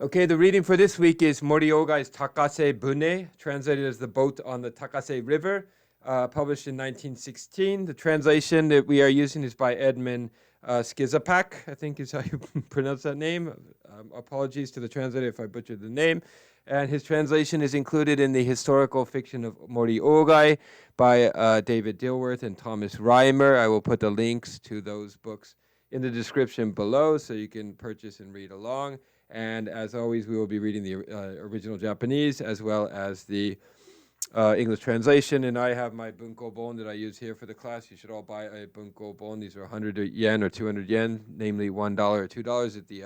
Okay, the reading for this week is Mori Ōgai's Takasebune, translated as The Boat on the Takase River, published in 1916. The translation that we are using is by Edmund Skrzypczak, I think is how you pronounce that name. Apologies to the translator if I butchered the name. And his translation is included in the historical fiction of Mori Ōgai by David Dilworth and Thomas Reimer. I will put the links to those books in the description below so you can purchase and read along. And as always, we will be reading the original Japanese as well as the English translation. And I have my bunko bon that I use here for the class. You should all buy a bunko bon. These are 100 yen or 200 yen, namely $1 or $2 at the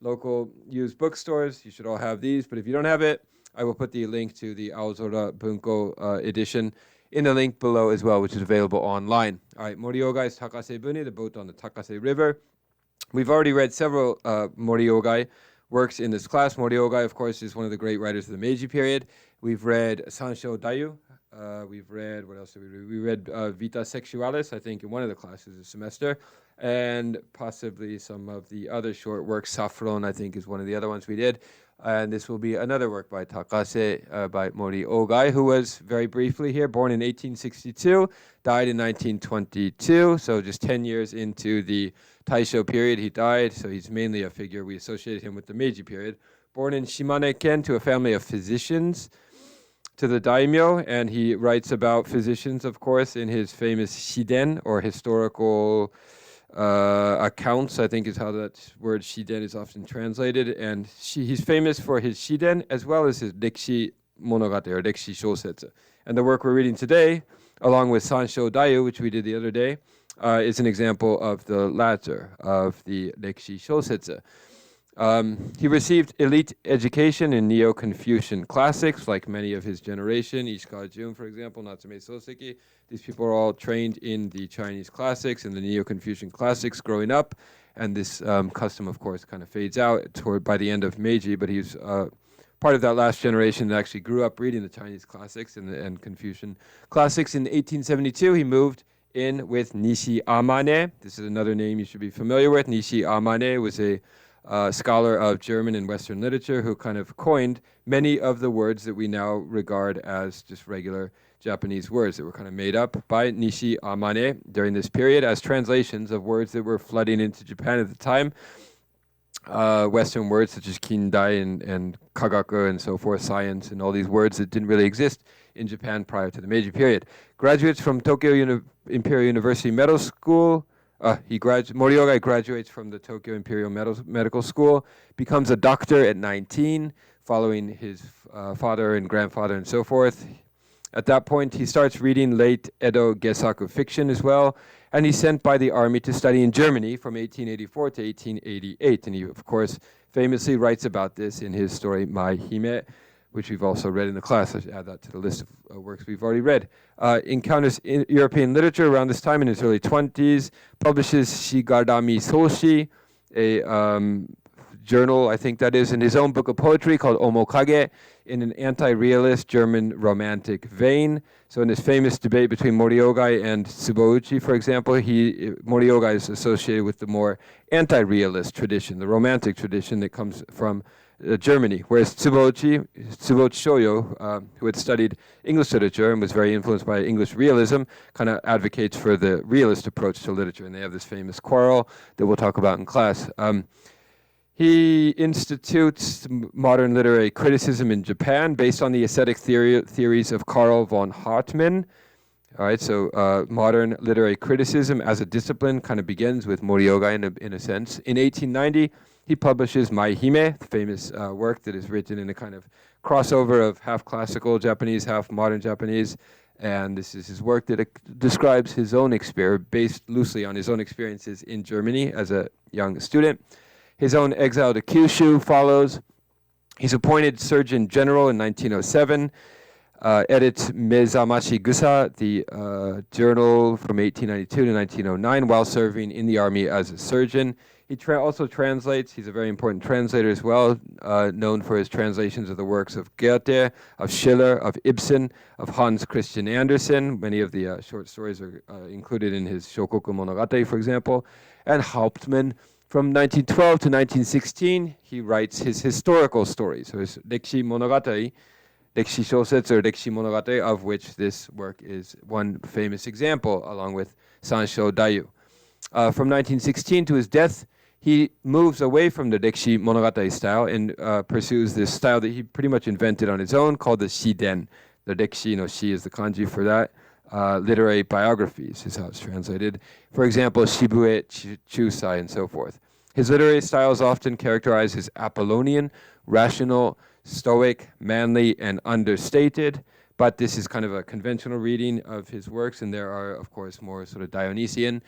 local used bookstores. You should all have these. But if you don't have it, I will put the link to the Aozora Bunko edition in the link below as well, which is available online. All right, Mori Ōgai's Takasebune, The Boat on the Takase River. We've already read several Mori Ōgai works in this class. Mori Ōgai, of course, is one of the great writers of the Meiji period. We've read Sansho Dayu. We've read, what else did we read? We read Vita Sexualis, I think, in one of the classes this semester, and possibly some of the other short works. Saffron, I think, is one of the other ones we did. And this will be another work by Takase, by Mori Ōgai, who was, very briefly here, born in 1862, died in 1922, so just 10 years into the Taisho period he died, so he's mainly a figure. We associated him with the Meiji period. Born in Shimane-ken to a family of physicians, to the daimyo, and he writes about physicians, of course, in his famous shiden, or historical accounts, I think is how that word shiden is often translated. And he's famous for his shiden as well as his rekishi monogatari, or rekishi shosetsu. And the work we're reading today, along with Sansho Dayu, which we did the other day, is an example of the latter, of the rekishi shosetsu. He received elite education in Neo-Confucian classics, like many of his generation, Ishikawa Jun, for example, Natsume Soseki. These people are all trained in the Chinese classics and the Neo-Confucian classics growing up, and this custom, of course, kind of fades out by the end of Meiji, but he's part of that last generation that actually grew up reading the Chinese classics and Confucian classics. In 1872, he moved in with Nishi Amane. This is another name you should be familiar with. Nishi Amane was a scholar of German and Western literature who kind of coined many of the words that we now regard as just regular Japanese words that were kind of made up by Nishi Amane during this period as translations of words that were flooding into Japan at the time. Western words such as kindai and kagaku and so forth, science, and all these words that didn't really exist in Japan prior to the Meiji period. Graduates from Tokyo Imperial University Medical School. Mori Ōgai graduates from the Tokyo Imperial Medical School, becomes a doctor at 19, following his father and grandfather and so forth. At that point, he starts reading late Edo Gesaku fiction as well, and he's sent by the army to study in Germany from 1884 to 1888. And he, of course, famously writes about this in his story, Mai Hime, which we've also read in the class. I should add that to the list of works we've already read. Encounters European literature around this time in his early 20s, publishes Shigarami Soshi, a journal, I think that is, in his own book of poetry called Omokage, in an anti-realist German romantic vein. So in this famous debate between Mori Ōgai and Tsubouchi, for example, Mori Ōgai is associated with the more anti-realist tradition, the romantic tradition that comes from Germany, whereas Tsubouchi Shoyo, who had studied English literature and was very influenced by English realism, kind of advocates for the realist approach to literature, and they have this famous quarrel that we'll talk about in class. He institutes modern literary criticism in Japan based on the aesthetic theories of Karl von Hartmann. All right, so modern literary criticism as a discipline kind of begins with Mori Ōgai in a sense. In 1890, he publishes Mai Hime, the famous work that is written in a kind of crossover of half classical Japanese, half modern Japanese. And this is his work that describes his own experience, based loosely on his own experiences in Germany as a young student. His own exile to Kyushu follows. He's appointed Surgeon General in 1907. Edits Mezamashi Gusa, the journal from 1892 to 1909, while serving in the army as a surgeon. He also translates. He's a very important translator as well, known for his translations of the works of Goethe, of Schiller, of Ibsen, of Hans Christian Andersen. Many of the short stories are included in his Shokoku Monogatari, for example, and Hauptmann, From 1912 to 1916, he writes his historical stories. So his Rekishi Monogatari, Rekishi Shousetsu or Rekishi Monogatari, of which this work is one famous example, along with Sansho Dayu. From 1916 to his death, he moves away from the Rekishi Monogatari style and pursues this style that he pretty much invented on his own called the Shiden. The Rekishi no shi is the kanji for that. Literary biographies is how it's translated. For example, Shibue, Chusai, and so forth. His literary style is often characterized as Apollonian, rational, stoic, manly, and understated. But this is kind of a conventional reading of his works, and there are, of course, more sort of Dionysian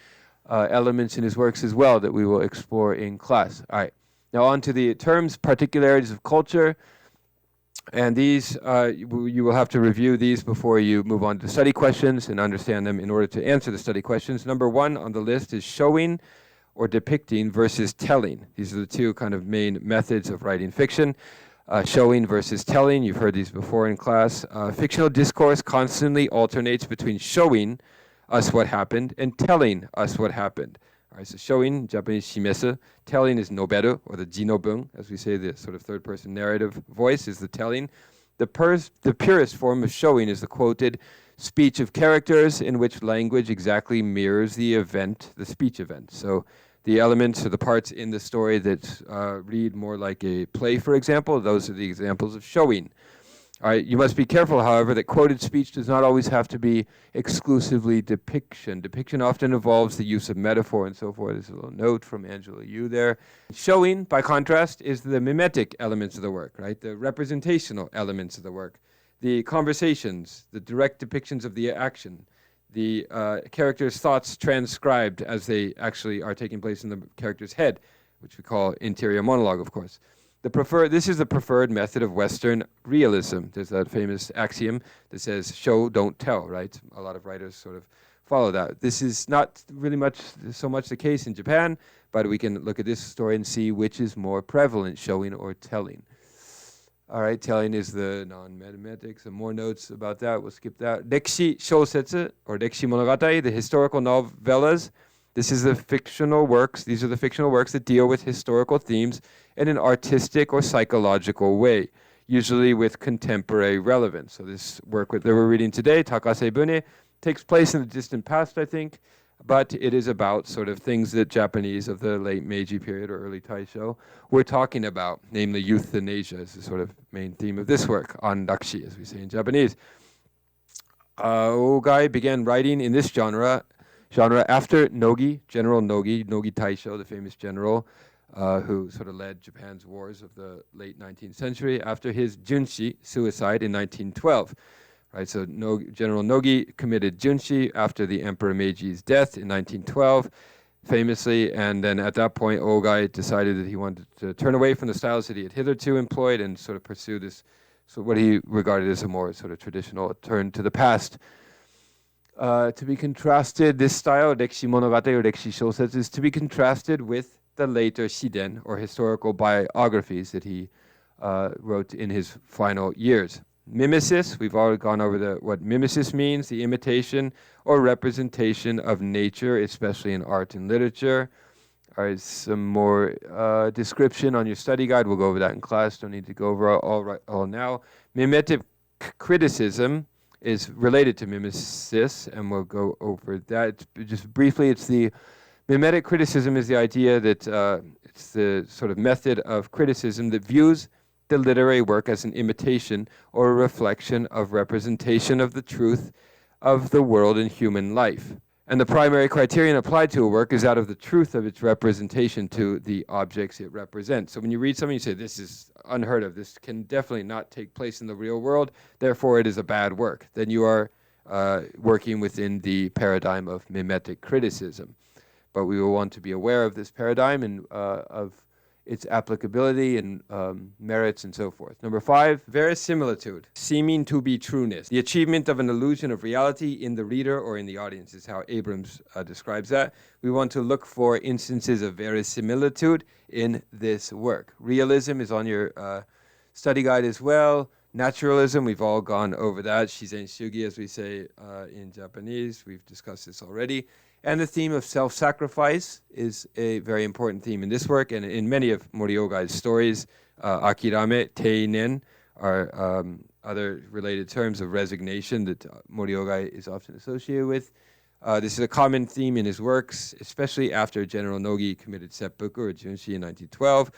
elements in his works as well that we will explore in class. All right, now on to the terms, particularities of culture. And these, you will have to review these before you move on to study questions and understand them in order to answer the study questions. Number one on the list is showing or depicting versus telling. These are the two kind of main methods of writing fiction. Showing versus telling, you've heard these before in class. Fictional discourse constantly alternates between showing us what happened and telling us what happened. All right, so showing, Japanese shimesu, telling is noberu, or the jinobun, as we say, the sort of third-person narrative voice is the telling. The purest form of showing is the quoted speech of characters in which language exactly mirrors the event, the speech event. So the elements or the parts in the story that read more like a play, for example, those are the examples of showing. All right, you must be careful, however, that quoted speech does not always have to be exclusively depiction. Depiction often involves the use of metaphor and so forth. There's a little note from Angela Yu there. Showing, by contrast, is the mimetic elements of the work, right? The representational elements of the work. The conversations, the direct depictions of the action, the character's thoughts transcribed as they actually are taking place in the character's head, which we call interior monologue, of course. This is the preferred method of Western realism. There's that famous axiom that says, show, don't tell, right? A lot of writers sort of follow that. This is not really so much the case in Japan, but we can look at this story and see which is more prevalent, showing or telling. All right, telling is the non-mathematics. Some more notes about that. We'll skip that. Rekishi Shousetsu, or Rekishi Monogatari, the historical novellas. This is the fictional works. These are the fictional works that deal with historical themes in an artistic or psychological way, usually with contemporary relevance. So this work that we're reading today, Takasebune, takes place in the distant past, I think, but it is about sort of things that Japanese of the late Meiji period or early Taisho were talking about, namely euthanasia is the sort of main theme of this work, andakushi, as we say in Japanese. Ōgai began writing in this genre after Nogi, General Nogi Taisho, the famous general who sort of led Japan's wars of the late 19th century, after his junshi, suicide, in 1912. Right, so General Nogi committed junshi after the Emperor Meiji's death in 1912, famously, and then at that point, Ōgai decided that he wanted to turn away from the styles that he had hitherto employed and sort of pursue this, so what he regarded as a more sort of traditional turn to the past. To be contrasted, this style, Rekishi Monogatari or Rekishi Shousetsu, is to be contrasted with the later shiden, or historical biographies that he wrote in his final years. Mimesis, we've already gone over what mimesis means, the imitation or representation of nature, especially in art and literature. All right, some more description on your study guide. We'll go over that in class. Don't need to go over all now. Mimetic criticism is related to mimesis, and we'll go over that. Just briefly, mimetic criticism is the idea that it's the sort of method of criticism that views the literary work as an imitation or a reflection of representation of the truth of the world and human life. And the primary criterion applied to a work is that of the truth of its representation to the objects it represents. So when you read something, you say, this is unheard of. This can definitely not take place in the real world. Therefore, it is a bad work. Then you are working within the paradigm of mimetic criticism. But we will want to be aware of this paradigm and of its applicability and merits and so forth. Number 5, verisimilitude, seeming to be trueness. The achievement of an illusion of reality in the reader or in the audience is how Abrams describes that. We want to look for instances of verisimilitude in this work. Realism is on your study guide as well. Naturalism, we've all gone over that. Shizen shugi, as we say in Japanese. We've discussed this already. And the theme of self-sacrifice is a very important theme in this work and in many of Mori Ōgai's stories. Akirame, teinen are other related terms of resignation that Mori Ōgai is often associated with. This is a common theme in his works, especially after General Nogi committed seppuku or junshi in 1912.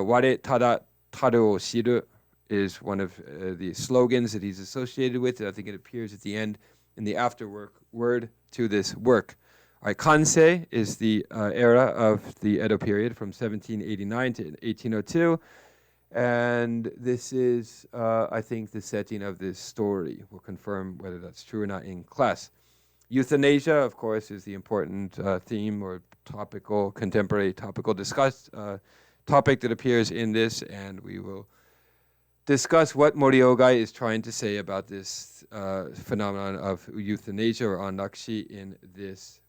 Ware, tada, taruを知るis one of the slogans that he's associated with. I think it appears at the end in the word to this work. All right, Kansei is the era of the Edo period from 1789 to 1802. And this is, I think, the setting of this story. We'll confirm whether that's true or not in class. Euthanasia, of course, is the important theme or contemporary topical topic that appears in this, and we will discuss what Mori Ōgai is trying to say about this phenomenon of euthanasia or anrakshi in this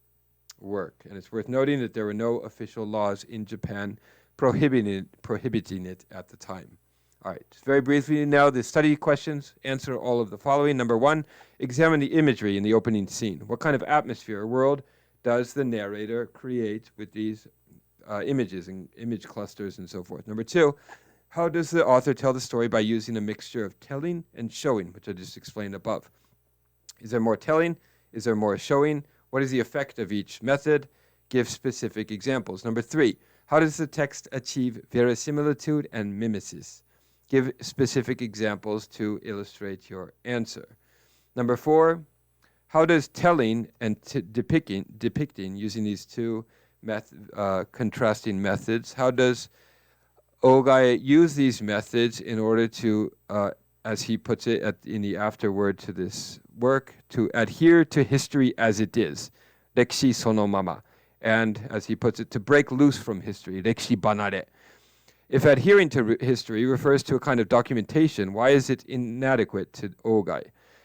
work. And it's worth noting that there were no official laws in Japan prohibiting it at the time. All right, just very briefly now, the study questions answer all of the following. Number 1, examine the imagery in the opening scene. What kind of atmosphere or world does the narrator create with these images and image clusters and so forth? Number 2, how does the author tell the story by using a mixture of telling and showing, which I just explained above? Is there more telling? Is there more showing? What is the effect of each method? Give specific examples. Number 3, how does the text achieve verisimilitude and mimesis? Give specific examples to illustrate your answer. Number 4, how does telling and depicting using these two contrasting methods, how does Ōgai use these methods in order to, as he puts it in the afterword to this work, to adhere to history as it is, rekishi sono mama, and as he puts it, to break loose from history, rekishi banare. If adhering to history refers to a kind of documentation, why is it inadequate to Ōgai?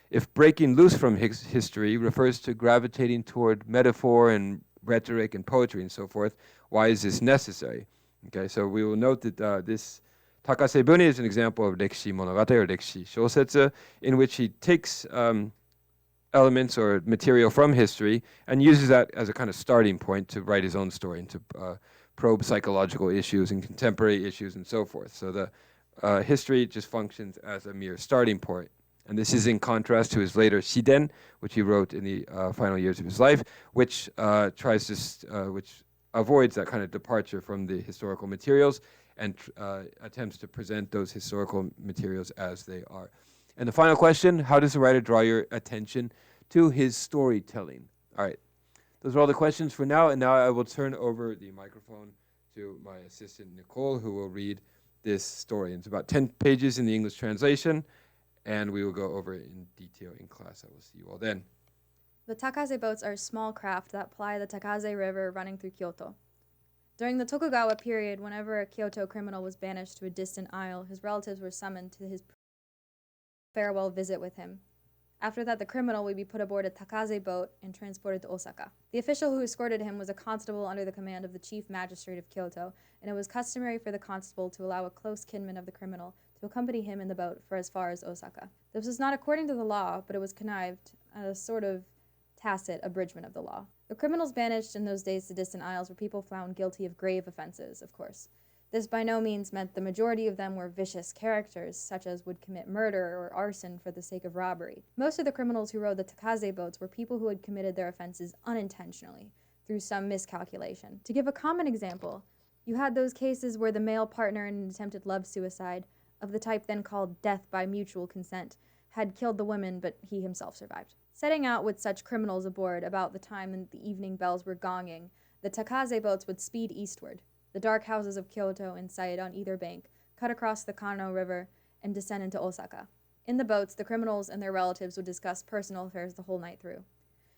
If breaking loose from history refers to gravitating toward metaphor and rhetoric and poetry and so forth, why is this necessary? Okay, so we will note that this Takasebune is an example of rekishi monogatari or rekishi shousetsu, in which he takes elements or material from history and uses that as a kind of starting point to write his own story and to probe psychological issues and contemporary issues and so forth. So the history just functions as a mere starting point. And this is in contrast to his later Shiden, which he wrote in the final years of his life, which which avoids that kind of departure from the historical materials and attempts to present those historical materials as they are. And the final question, how does the writer draw your attention to his storytelling? All right, those are all the questions for now, and now I will turn over the microphone to my assistant, Nicole, who will read this story. It's about 10 pages in the English translation, and we will go over it in detail in class. I will see you all then. The Takase boats are small craft that ply the Takase River running through Kyoto. During the Tokugawa period, whenever a Kyoto criminal was banished to a distant isle, his relatives were summoned to his farewell visit with him. After that, the criminal would be put aboard a Takase boat and transported to Osaka. The official who escorted him was a constable under the command of the chief magistrate of Kyoto, and it was customary for the constable to allow a close kinman of the criminal to accompany him in the boat for as far as Osaka. This was not according to the law, but it was connived, a sort of tacit abridgment of the law. The criminals banished in those days to distant isles were people found guilty of grave offenses, of course. This by no means meant the majority of them were vicious characters, such as would commit murder or arson for the sake of robbery. Most of the criminals who rowed the Takase boats were people who had committed their offenses unintentionally, through some miscalculation. To give a common example, you had those cases where the male partner in an attempted love suicide, of the type then called death by mutual consent, had killed the woman, but he himself survived. Setting out with such criminals aboard about the time when the evening bells were gonging, the Takase boats would speed eastward, the dark houses of Kyoto in sight on either bank, cut across the Kano River, and descend into Osaka. In the boats, the criminals and their relatives would discuss personal affairs the whole night through.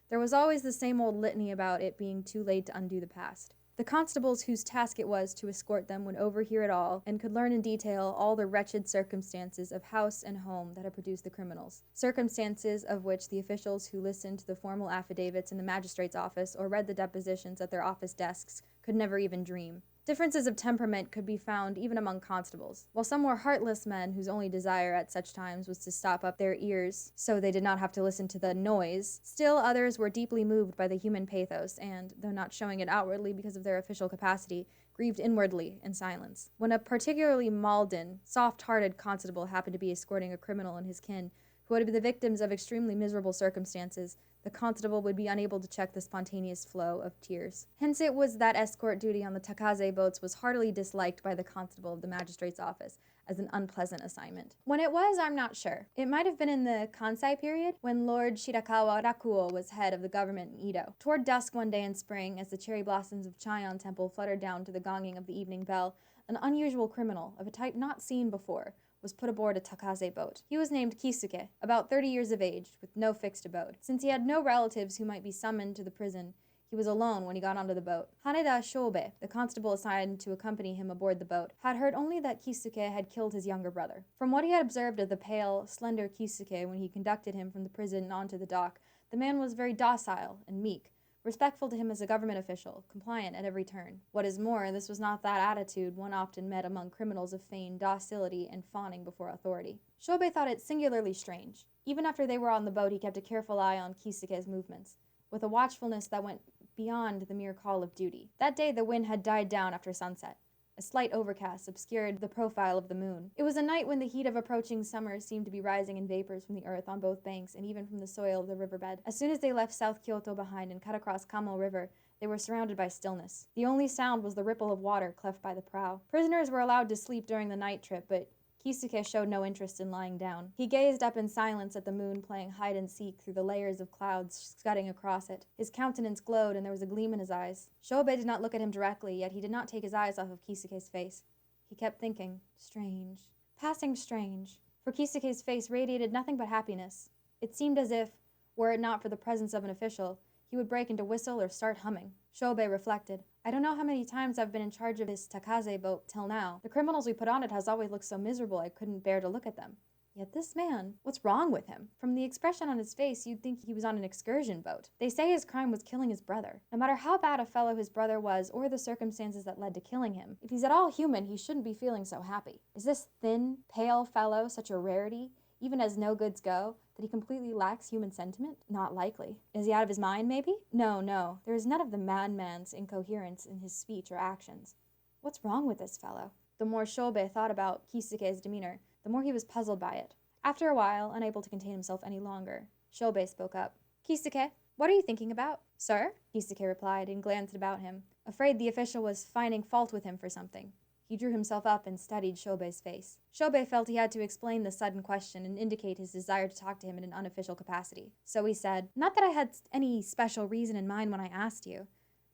There was always the same old litany about it being too late to undo the past. The constables whose task it was to escort them would overhear it all and could learn in detail all the wretched circumstances of house and home that had produced the criminals, circumstances of which the officials who listened to the formal affidavits in the magistrate's office or read the depositions at their office desks could never even dream. Differences of temperament could be found even among constables. While some were heartless men whose only desire at such times was to stop up their ears so they did not have to listen to the noise, still others were deeply moved by the human pathos and, though not showing it outwardly because of their official capacity, grieved inwardly in silence. When a particularly maudlin, soft-hearted constable happened to be escorting a criminal and his kin who had been the victims of extremely miserable circumstances, the constable would be unable to check the spontaneous flow of tears. Hence it was that escort duty on the Takase boats was heartily disliked by the constable of the magistrate's office as an unpleasant assignment. When it was, I'm not sure. It might have been in the Kansai period, when Lord Shirakawa Rakuo was head of the government in Edo. Toward dusk one day in spring, as the cherry blossoms of Chion Temple fluttered down to the gonging of the evening bell, an unusual criminal, of a type not seen before, was put aboard a Takase boat. He was named Kisuke, about 30 years of age, with no fixed abode. Since he had no relatives who might be summoned to the prison, he was alone when he got onto the boat. Haneda Shobe, the constable assigned to accompany him aboard the boat, had heard only that Kisuke had killed his younger brother. From what he had observed of the pale, slender Kisuke when he conducted him from the prison onto the dock, the man was very docile and meek, respectful to him as a government official, compliant at every turn. What is more, this was not that attitude one often met among criminals of feigned docility and fawning before authority. Shobe thought it singularly strange. Even after they were on the boat, he kept a careful eye on Kisuke's movements, with a watchfulness that went beyond the mere call of duty. That day the wind had died down after sunset. A slight overcast obscured the profile of the moon. It was a night when the heat of approaching summer seemed to be rising in vapors from the earth on both banks and even from the soil of the riverbed. As soon as they left South Kyoto behind and cut across Kamo River, they were surrounded by stillness. The only sound was the ripple of water cleft by the prow. Prisoners were allowed to sleep during the night trip, but Kisuke showed no interest in lying down. He gazed up in silence at the moon playing hide-and-seek through the layers of clouds scudding across it. His countenance glowed and there was a gleam in his eyes. Shobe did not look at him directly, yet he did not take his eyes off of Kisuke's face. He kept thinking, strange, passing strange, for Kisuke's face radiated nothing but happiness. It seemed as if, were it not for the presence of an official, he would break into whistle or start humming. Shobe reflected. I don't know how many times I've been in charge of this Takase boat till now. The criminals we put on it has always looked so miserable I couldn't bear to look at them. Yet this man, what's wrong with him? From the expression on his face, you'd think he was on an excursion boat. They say his crime was killing his brother. No matter how bad a fellow his brother was, or the circumstances that led to killing him, if he's at all human, he shouldn't be feeling so happy. Is this thin, pale fellow such a rarity, even as no goods go, that he completely lacks human sentiment? Not likely. Is he out of his mind, maybe? No. There is none of the madman's incoherence in his speech or actions. What's wrong with this fellow? The more Shobe thought about Kisuke's demeanor, the more he was puzzled by it. After a while, unable to contain himself any longer, Shobe spoke up. Kisuke, what are you thinking about? Sir? Kisuke replied and glanced about him, afraid the official was finding fault with him for something. He drew himself up and studied Shobe's face. Shobe felt he had to explain the sudden question and indicate his desire to talk to him in an unofficial capacity. So he said, not that I had any special reason in mind when I asked you.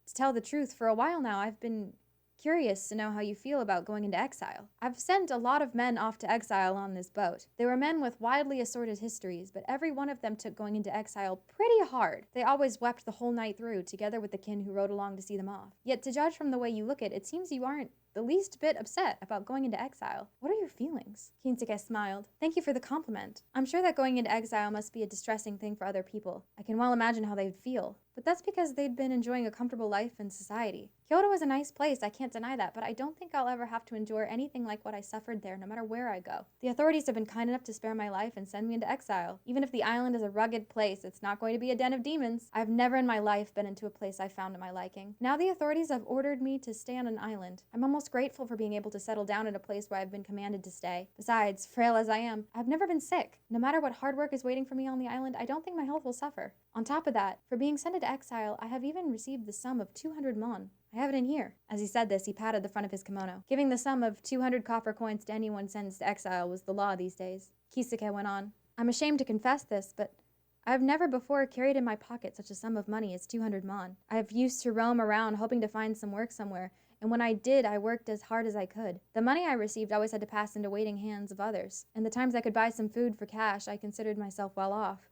To tell the truth, for a while now I've been curious to know how you feel about going into exile. I've sent a lot of men off to exile on this boat. They were men with widely assorted histories, but every one of them took going into exile pretty hard. They always wept the whole night through, together with the kin who rode along to see them off. Yet to judge from the way you look at it, seems you aren't the least bit upset about going into exile. What are your feelings? Kisuke smiled. Thank you for the compliment. I'm sure that going into exile must be a distressing thing for other people. I can well imagine how they'd feel. But that's because they'd been enjoying a comfortable life in society. Kyoto is a nice place, I can't deny that, but I don't think I'll ever have to endure anything like what I suffered there, no matter where I go. The authorities have been kind enough to spare my life and send me into exile. Even if the island is a rugged place, it's not going to be a den of demons. I've never in my life been into a place I found to my liking. Now the authorities have ordered me to stay on an island. I'm almost grateful for being able to settle down in a place where I've been commanded to stay. Besides, frail as I am, I've never been sick. No matter what hard work is waiting for me on the island, I don't think my health will suffer. On top of that, for being sent into exile, I have even received the sum of 200 mon. I have it in here. As he said this, he patted the front of his kimono. Giving the sum of 200 copper coins to anyone sentenced to exile was the law these days. Kisuke went on. I'm ashamed to confess this, but I have never before carried in my pocket such a sum of money as 200 mon. I have used to roam around hoping to find some work somewhere, and when I did, I worked as hard as I could. The money I received always had to pass into waiting hands of others, and the times I could buy some food for cash, I considered myself well off.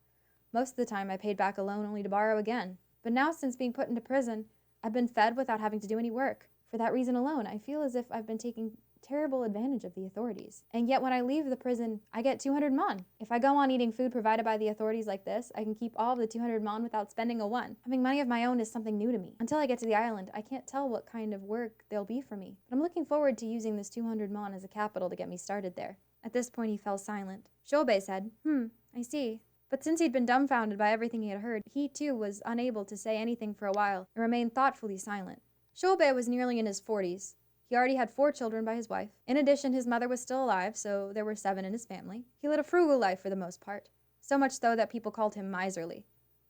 Most of the time I paid back a loan only to borrow again. But now, since being put into prison, I've been fed without having to do any work. For that reason alone, I feel as if I've been taking terrible advantage of the authorities. And yet when I leave the prison, I get 200 mon. If I go on eating food provided by the authorities like this, I can keep all of the 200 mon without spending a one. Having money of my own is something new to me. Until I get to the island, I can't tell what kind of work there'll be for me. But I'm looking forward to using this 200 mon as a capital to get me started there. At this point, he fell silent. Shobei said, I see. But since he'd been dumbfounded by everything he had heard, he too was unable to say anything for a while and remained thoughtfully silent. Shobei was nearly in his 40s. He already had 4 children by his wife. In addition, his mother was still alive, so there were 7 in his family. He led a frugal life for the most part, so much so that people called him miserly.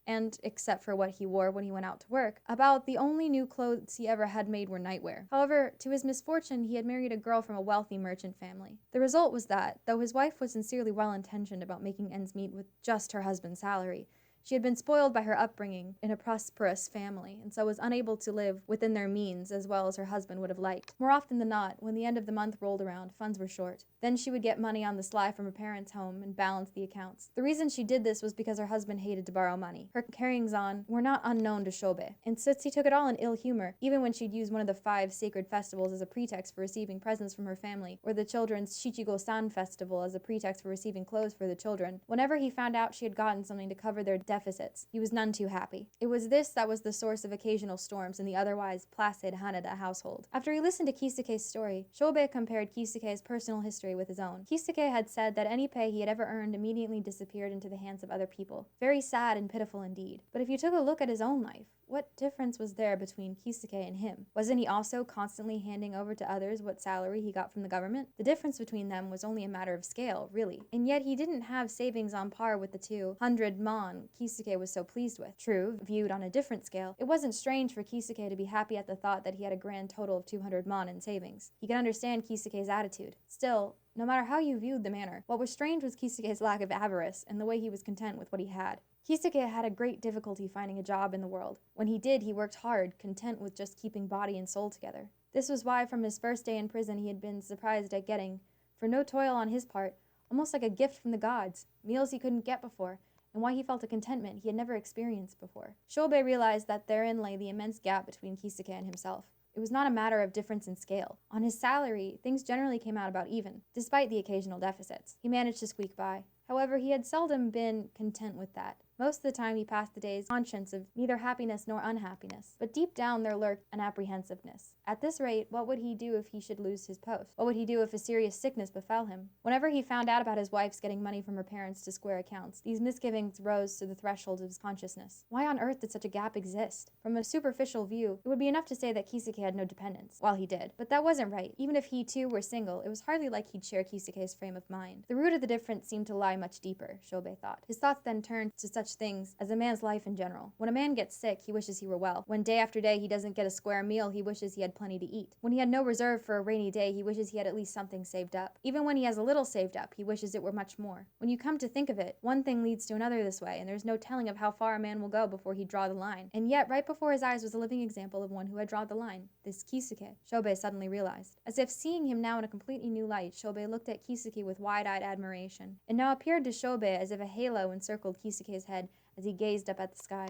And, except for what he wore when he went out to work, about the only new clothes he ever had made were nightwear. However, to his misfortune, he had married a girl from a wealthy merchant family. The result was that, though his wife was sincerely well-intentioned about making ends meet with just her husband's salary, she had been spoiled by her upbringing in a prosperous family, and so was unable to live within their means as well as her husband would have liked. More often than not, when the end of the month rolled around, funds were short. Then she would get money on the sly from her parents' home and balance the accounts. The reason she did this was because her husband hated to borrow money. Her carryings-on were not unknown to Shobei, and Tsutsi took it all in ill humor, even when she'd use one of the 5 sacred festivals as a pretext for receiving presents from her family, or the children's Shichigo-san festival as a pretext for receiving clothes for the children. Whenever he found out she had gotten something to cover their deficits, he was none too happy. It was this that was the source of occasional storms in the otherwise placid Haneda household. After he listened to Kisuke's story, Shobei compared Kisuke's personal history with his own. Kisuke had said that any pay he had ever earned immediately disappeared into the hands of other people. Very sad and pitiful indeed. But if you took a look at his own life, what difference was there between Kisuke and him? Wasn't he also constantly handing over to others what salary he got from the government? The difference between them was only a matter of scale, really. And yet he didn't have savings on par with the 200 mon Kisuke was so pleased with. True, viewed on a different scale, it wasn't strange for Kisuke to be happy at the thought that he had a grand total of 200 mon in savings. He could understand Kisuke's attitude. Still, no matter how you viewed the matter, what was strange was Kisuke's lack of avarice and the way he was content with what he had. Kisuke had a great difficulty finding a job in the world. When he did, he worked hard, content with just keeping body and soul together. This was why from his first day in prison he had been surprised at getting, for no toil on his part, almost like a gift from the gods, meals he couldn't get before, and why he felt a contentment he had never experienced before. Shobei realized that therein lay the immense gap between Kisuke and himself. It was not a matter of difference in scale. On his salary, things generally came out about even, despite the occasional deficits. He managed to squeak by. However, he had seldom been content with that. Most of the time he passed the days conscious of neither happiness nor unhappiness, but deep down there lurked an apprehensiveness. At this rate, what would he do if he should lose his post? What would he do if a serious sickness befell him? Whenever he found out about his wife's getting money from her parents to square accounts, these misgivings rose to the threshold of his consciousness. Why on earth did such a gap exist? From a superficial view, it would be enough to say that Kisuke had no dependents. Well, he did. But that wasn't right. Even if he too were single, it was hardly like he'd share Kisuke's frame of mind. The root of the difference seemed to lie much deeper, Shobei thought. His thoughts then turned to such things as a man's life in general. When a man gets sick, he wishes he were well. When day after day he doesn't get a square meal, he wishes he had plenty to eat. When he had no reserve for a rainy day, he wishes he had at least something saved up. Even when he has a little saved up, he wishes it were much more. When you come to think of it, one thing leads to another this way, and there's no telling of how far a man will go before he draw the line. And yet, right before his eyes was a living example of one who had drawn the line. This Kisuke, Shobei suddenly realized. As if seeing him now in a completely new light, Shobei looked at Kisuke with wide-eyed admiration. It now appeared to Shobei as if a halo encircled Kisuke's head as he gazed up at the sky.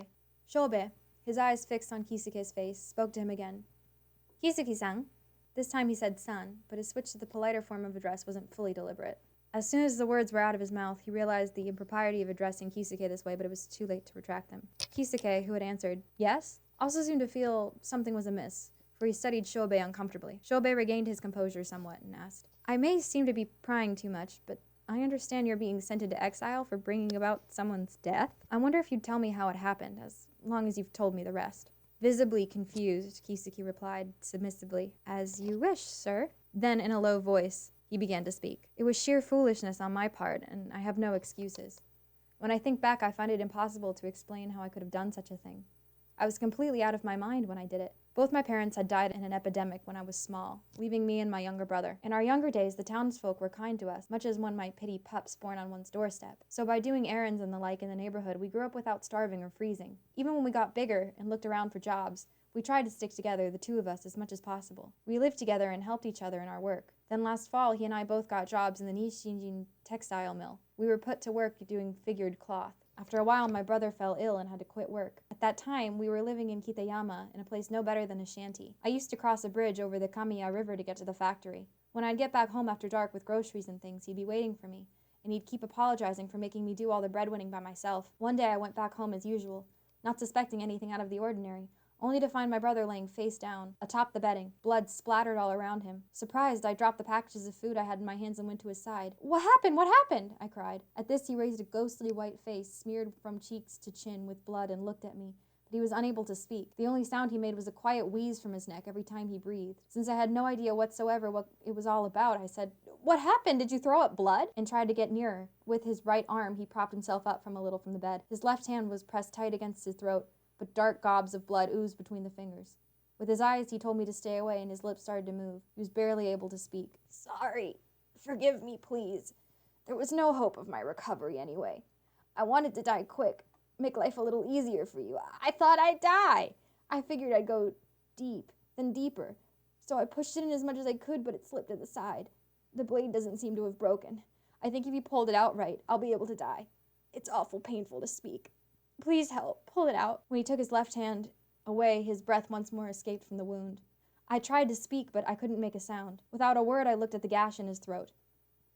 Shobei, his eyes fixed on Kisuke's face, spoke to him again. Kisuke-san. This time he said san, but his switch to the politer form of address wasn't fully deliberate. As soon as the words were out of his mouth, he realized the impropriety of addressing Kisuke this way, but it was too late to retract them. Kisuke, who had answered, yes, also seemed to feel something was amiss, for he studied Shobei uncomfortably. Shobei regained his composure somewhat and asked, I may seem to be prying too much, but I understand you're being sent into exile for bringing about someone's death. I wonder if you'd tell me how it happened, as long as you've told me the rest. Visibly confused, Kisuke replied submissively, as you wish, sir. Then, in a low voice, he began to speak. It was sheer foolishness on my part, and I have no excuses. When I think back, I find it impossible to explain how I could have done such a thing. I was completely out of my mind when I did it. Both my parents had died in an epidemic when I was small, leaving me and my younger brother. In our younger days, the townsfolk were kind to us, much as one might pity pups born on one's doorstep. So by doing errands and the like in the neighborhood, we grew up without starving or freezing. Even when we got bigger and looked around for jobs, we tried to stick together, the two of us, as much as possible. We lived together and helped each other in our work. Then last fall, he and I both got jobs in the Nishinjin textile mill. We were put to work doing figured cloth. After a while, my brother fell ill and had to quit work. At that time, we were living in Kitayama, in a place no better than a shanty. I used to cross a bridge over the Kamiya River to get to the factory. When I'd get back home after dark with groceries and things, he'd be waiting for me, and he'd keep apologizing for making me do all the breadwinning by myself. One day I went back home as usual, not suspecting anything out of the ordinary, only to find my brother laying face down, atop the bedding, blood splattered all around him. Surprised, I dropped the packages of food I had in my hands and went to his side. "What happened? What happened?" I cried. At this he raised a ghostly white face, smeared from cheeks to chin with blood, and looked at me. But he was unable to speak. The only sound he made was a quiet wheeze from his neck every time he breathed. Since I had no idea whatsoever what it was all about, I said, "What happened? Did you throw up blood?" and tried to get nearer. With his right arm, he propped himself up from a little from the bed. His left hand was pressed tight against his throat, but dark gobs of blood oozed between the fingers. With his eyes, he told me to stay away, and his lips started to move. He was barely able to speak. "Sorry. Forgive me, please. There was no hope of my recovery anyway. I wanted to die quick, make life a little easier for you. I thought I'd die. I figured I'd go deep, then deeper. So I pushed it in as much as I could, but it slipped to the side. The blade doesn't seem to have broken. I think if you pulled it out right, I'll be able to die. It's awful painful to speak. Please help, pull it out." When he took his left hand away, his breath once more escaped from the wound. I tried to speak, but I couldn't make a sound. Without a word, I looked at the gash in his throat.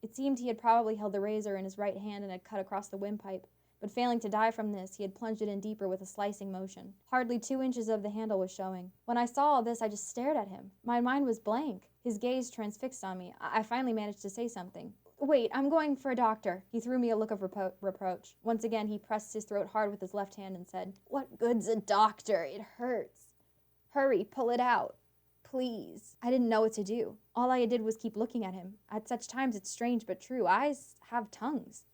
It seemed he had probably held the razor in his right hand and had cut across the windpipe, but failing to die from this, he had plunged it in deeper with a slicing motion. Hardly 2 inches of the handle was showing. When I saw all this, I just stared at him. My mind was blank. His gaze transfixed on me. I finally managed to say something. "Wait, I'm going for a doctor." He threw me a look of reproach. Once again, he pressed his throat hard with his left hand and said, "What good's a doctor? It hurts. Hurry, pull it out. Please." I didn't know what to do. All I did was keep looking at him. At such times, it's strange but true. Eyes have tongues.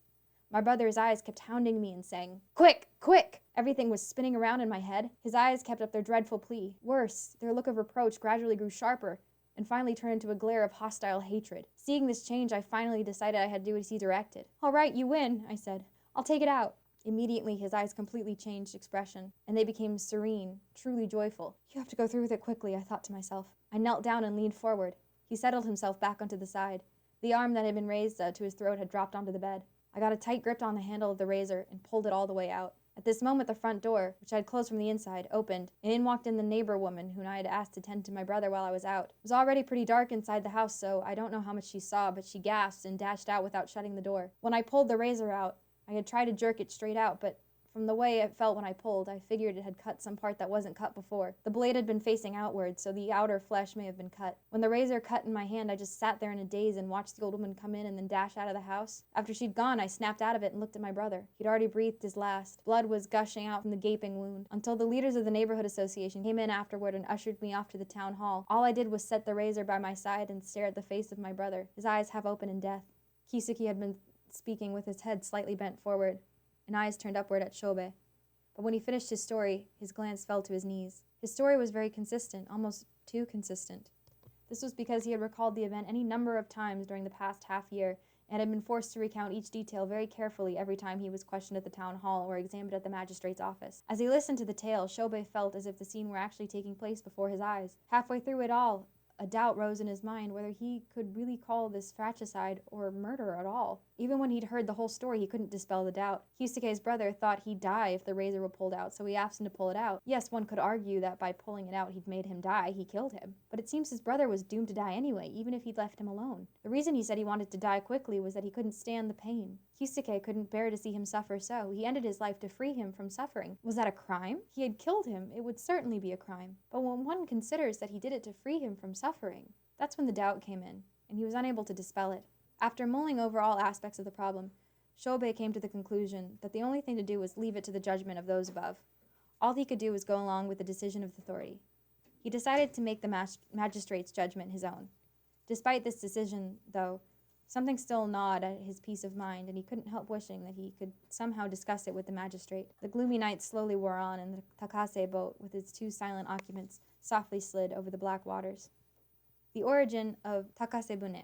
My brother's eyes kept hounding me and saying, "Quick, quick!" Everything was spinning around in my head. His eyes kept up their dreadful plea. Worse, their look of reproach gradually grew sharper, and finally turned into a glare of hostile hatred. Seeing this change, I finally decided I had to do as he directed. "All right, you win," I said. "I'll take it out." Immediately, his eyes completely changed expression, and they became serene, truly joyful. "You have to go through with it quickly," I thought to myself. I knelt down and leaned forward. He settled himself back onto the side. The arm that had been raised to his throat had dropped onto the bed. I got a tight grip on the handle of the razor and pulled it all the way out. At this moment, the front door, which I had closed from the inside, opened, and in walked in the neighbor woman whom I had asked to tend to my brother while I was out. It was already pretty dark inside the house, so I don't know how much she saw, but she gasped and dashed out without shutting the door. When I pulled the razor out, I had tried to jerk it straight out, but from the way it felt when I pulled, I figured it had cut some part that wasn't cut before. The blade had been facing outward, so the outer flesh may have been cut. When the razor cut in my hand, I just sat there in a daze and watched the old woman come in and then dash out of the house. After she'd gone, I snapped out of it and looked at my brother. He'd already breathed his last. Blood was gushing out from the gaping wound. Until the leaders of the neighborhood association came in afterward and ushered me off to the town hall. All I did was set the razor by my side and stare at the face of my brother, his eyes half open in death. Kisuke had been speaking with his head slightly bent forward and eyes turned upward at Shobe. But when he finished his story, his glance fell to his knees. His story was very consistent, almost too consistent. This was because he had recalled the event any number of times during the past half year and had been forced to recount each detail very carefully every time he was questioned at the town hall or examined at the magistrate's office. As he listened to the tale, Shobe felt as if the scene were actually taking place before his eyes. Halfway through it all, a doubt rose in his mind whether he could really call this fratricide or murder at all. Even when he'd heard the whole story, he couldn't dispel the doubt. Kisuke's brother thought he'd die if the razor were pulled out, so he asked him to pull it out. Yes, one could argue that by pulling it out he'd made him die, he killed him. But it seems his brother was doomed to die anyway, even if he'd left him alone. The reason he said he wanted to die quickly was that he couldn't stand the pain. Kisuke couldn't bear to see him suffer, so he ended his life to free him from suffering. Was that a crime? He had killed him. It would certainly be a crime. But when one considers that he did it to free him from suffering, that's when the doubt came in, and he was unable to dispel it. After mulling over all aspects of the problem, Shobe came to the conclusion that the only thing to do was leave it to the judgment of those above. All he could do was go along with the decision of the authority. He decided to make the magistrate's judgment his own. Despite this decision, though, something still gnawed at his peace of mind, and he couldn't help wishing that he could somehow discuss it with the magistrate. The gloomy night slowly wore on, and the Takase boat, with its 2 silent occupants, softly slid over the black waters. The origin of Takasebune.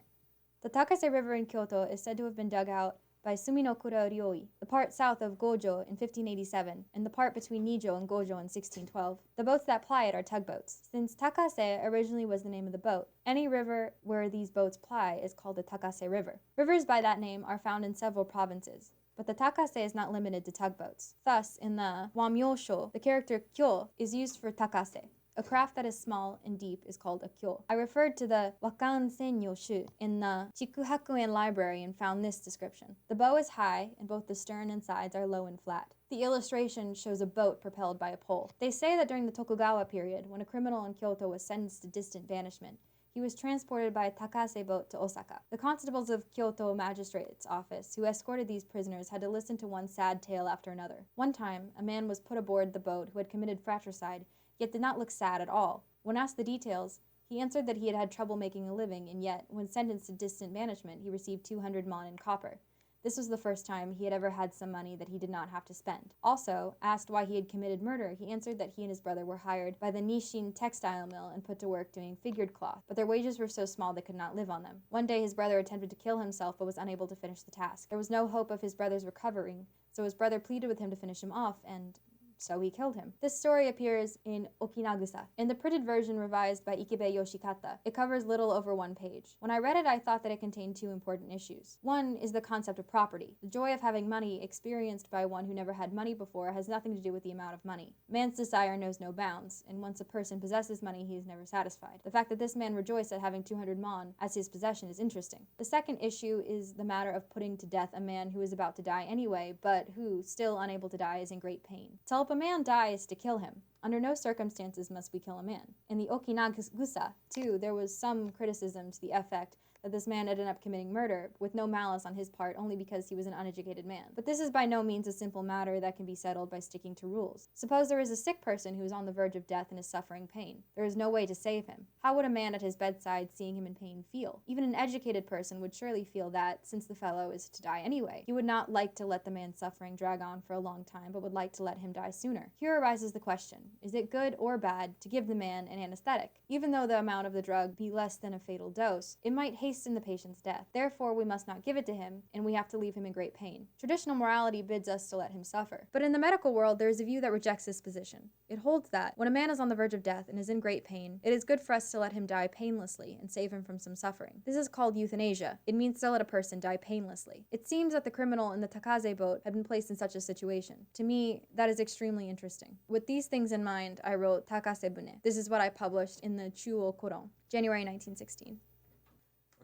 The Takase River in Kyoto is said to have been dug out by Suminokura Ryoi, the part south of Gojo in 1587, and the part between Nijo and Gojo in 1612. The boats that ply it are tugboats. Since Takase originally was the name of the boat, any river where these boats ply is called the Takase River. Rivers by that name are found in several provinces, but the Takase is not limited to tugboats. Thus, in the Wamyosho, the character kyo is used for Takase. A craft that is small and deep is called a kyo. I referred to the Wakan Senyo Shu in the Chikuhakuin library and found this description. The bow is high, and both the stern and sides are low and flat. The illustration shows a boat propelled by a pole. They say that during the Tokugawa period, when a criminal in Kyoto was sentenced to distant banishment, he was transported by a Takase boat to Osaka. The constables of Kyoto Magistrate's office, who escorted these prisoners, had to listen to one sad tale after another. One time, a man was put aboard the boat who had committed fratricide, yet did not look sad at all. When asked the details, he answered that he had had trouble making a living, and yet, when sentenced to distant banishment, he received 200 mon in copper. This was the first time he had ever had some money that he did not have to spend. Also, asked why he had committed murder, he answered that he and his brother were hired by the Nishin textile mill and put to work doing figured cloth, but their wages were so small they could not live on them. One day his brother attempted to kill himself but was unable to finish the task. There was no hope of his brother's recovering, so his brother pleaded with him to finish him off, and so he killed him. This story appears in Okinagusa. In the printed version revised by Ikebe Yoshikata, it covers little over 1 page. When I read it, I thought that it contained 2 important issues. One is the concept of property. The joy of having money experienced by one who never had money before has nothing to do with the amount of money. Man's desire knows no bounds, and once a person possesses money, he is never satisfied. The fact that this man rejoiced at having 200 mon as his possession is interesting. The second issue is the matter of putting to death a man who is about to die anyway, but who, still unable to die, is in great pain. To help a man die is to kill him. Under no circumstances must we kill a man. In the Okinagusa, too, there was some criticism to the effect that this man ended up committing murder, with no malice on his part, only because he was an uneducated man. But this is by no means a simple matter that can be settled by sticking to rules. Suppose there is a sick person who is on the verge of death and is suffering pain. There is no way to save him. How would a man at his bedside, seeing him in pain, feel? Even an educated person would surely feel that, since the fellow is to die anyway, he would not like to let the man's suffering drag on for a long time, but would like to let him die sooner. Here arises the question, is it good or bad to give the man an anesthetic? Even though the amount of the drug be less than a fatal dose, it might hasten the patient's death. Therefore, we must not give it to him, and we have to leave him in great pain. Traditional morality bids us to let him suffer. But in the medical world, there is a view that rejects this position. It holds that, when a man is on the verge of death and is in great pain, it is good for us to let him die painlessly and save him from some suffering. This is called euthanasia. It means to let a person die painlessly. It seems that the criminal in the Takase boat had been placed in such a situation. To me, that is extremely interesting. With these things in mind, I wrote Takasebune. This is what I published in the Chuo Koron, January 1916.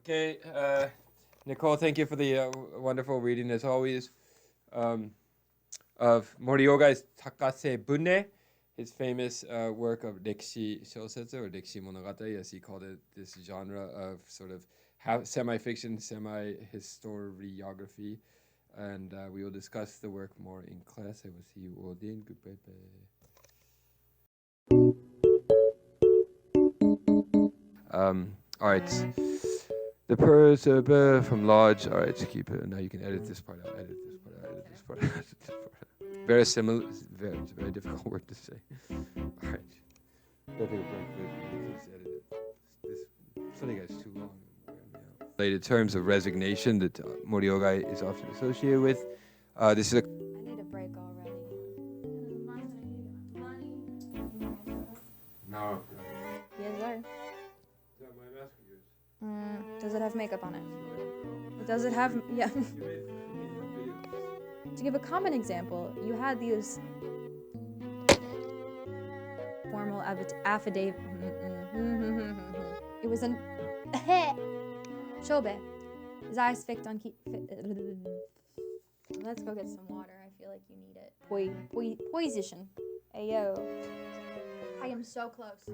Okay, Nicole, thank you for the wonderful reading as always of Mori Ōgai's Takasebune, his famous work of Rekishi Shousetsu, or Rekishi Monogatari, as he called it, this genre of sort of semi-fiction, semi-historiography, and we will discuss the work more in class. I will see you all then. Goodbye. All right. The person from Lodge. All right, keep it. Now you can edit this part out. Edit this part out. Edit this part out. Edit this part out. Very similar. It's a very difficult word to say. All right. Go take a break. Just edit it. This something that's too long. Related terms of resignation that Mori Ōgai is often associated with. This is a. I need a break already. No. Yes, sir. Does it have makeup on it? Does it have, yeah. To give a common example, you had these formal affidavit. It was an shobe. His eyes fixed on Let's go get some water. I feel like you need it. Position. Ayo. I am so close.